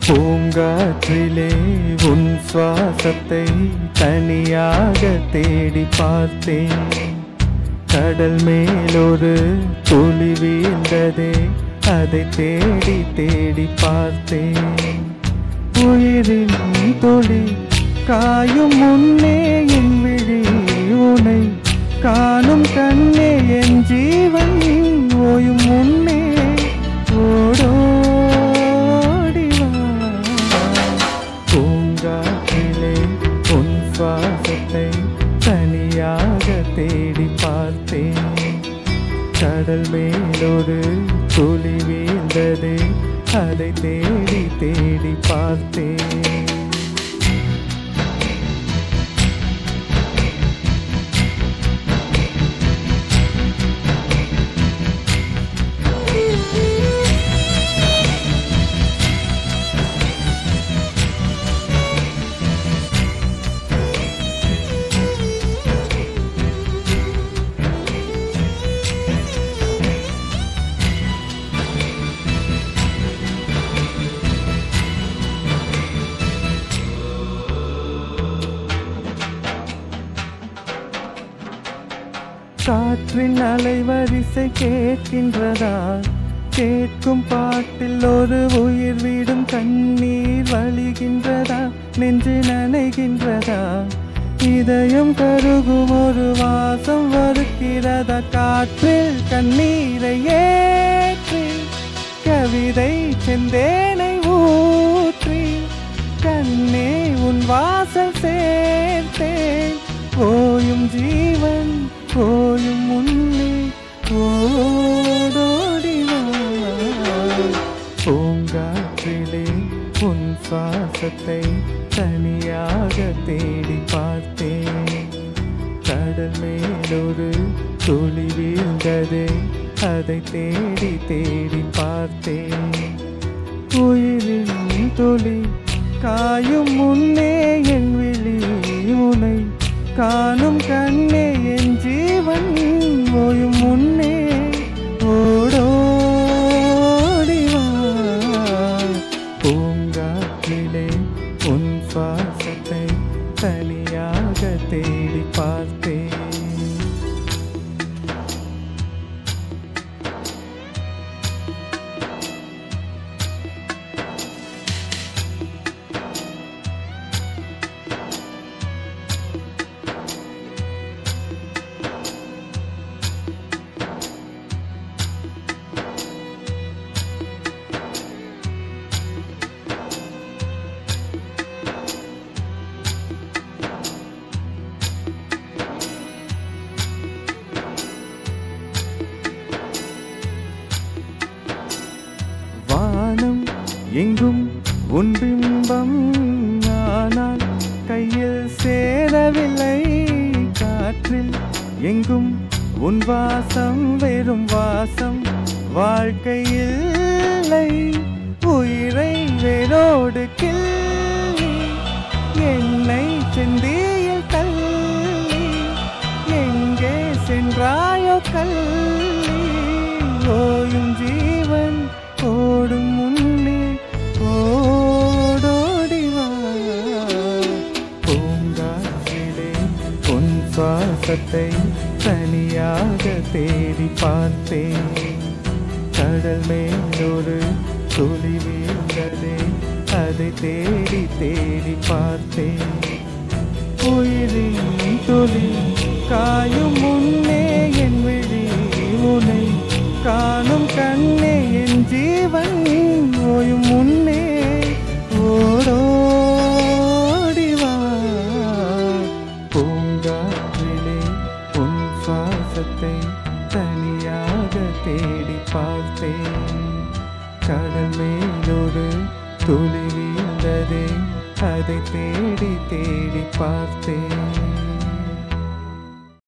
பூங்காற்றிலே உன் சுவாசத்தை தனியாக தேடி பார்த்தேன். கடல் மேலொரு துளி வீழ்ந்ததே, அதை தேடி தேடி பார்த்தேன். உயிரின் துளி காயும் முன்னே என் விழி உனை காணும் கண்ணே, என் ஜீவன் ஓயும் முன்னே ஓடோடிவா. பூங்காற்றிலே உன் சுவாசத்தை தனியாக தேடி பார்த்தேன். கடல் மேலொரு துளி வீழ்ந்ததே, அதை தேடி தேடி பார்த்தேன். காற்றின் அலைவரிசை கேட்கின்றதா? கேட்கும் பாட்டில் ஒரு உயிர் விடும் கண்ணீர் வழிகின்றதா? நெஞ்சு நனைகின்றதா? இதயம் கருகும் ஒரு வாசம் வருகிறதா? காற்றில் கண்ணீரை ஏற்றி கவிதை செந்தேனை ஊற்றி கண்ணே உன் வாசல் சேர்த்தேன். ஓயும் ஜீவன் ஓயும் முன்னே ஓடோடிவா. பூங்காற்றிலே உன் சுவாசத்தை தனியாக தேடி பார்த்தேன். கடல் மேலொரு துளி வீழ்ந்ததே, அதை தேடி தேடி பார்த்தேன். உயிரின் துளி காயும் முன்னே என் விழி உனை காணும் கண்ணே, என் ஜீவன் ஓயும் முன்னே ஓடோடிவா. பூங்காற்றிலே உன் சுவாசத்தை தனியாக தேடி பார்த்தேன். வானம் எங்கும் உன் பிம்பம், ஆனால் கையில் சேரவில்லை. காற்றில் எங்கும் உன் வாசம், வெறும் வாசம் வாழ்க்கையில்லை. உயிரை வேரோடு கிள்ளி என்னை செந்தியில் தள்ளி எங்கே சென்றாயோ கள்ளி. ஓயும் ஜீவன் ஓடும் முன்னே ஓடோடிவா. பூங்காற்றிலே உன் சுவாசத்தை தனியாக தேடி பார்த்தேன். கடல் மேலொரு துளி வீழ்ந்ததே, அதை தேடி தேடி பார்த்தேன். உயிரின் துளி காயும் முன்னே என் விழி உனை காணும் கண்ணே, என் ஜீவன் ஓயும் முன்னே ஓடோடிவா. பூங்காற்றிலே உன் சுவாசத்தை தனியாக தேடி பார்த்தேன். கடல் மேலொரு துளி வீழ்ந்ததே, அதை தேடி தேடி பார்த்தேன்.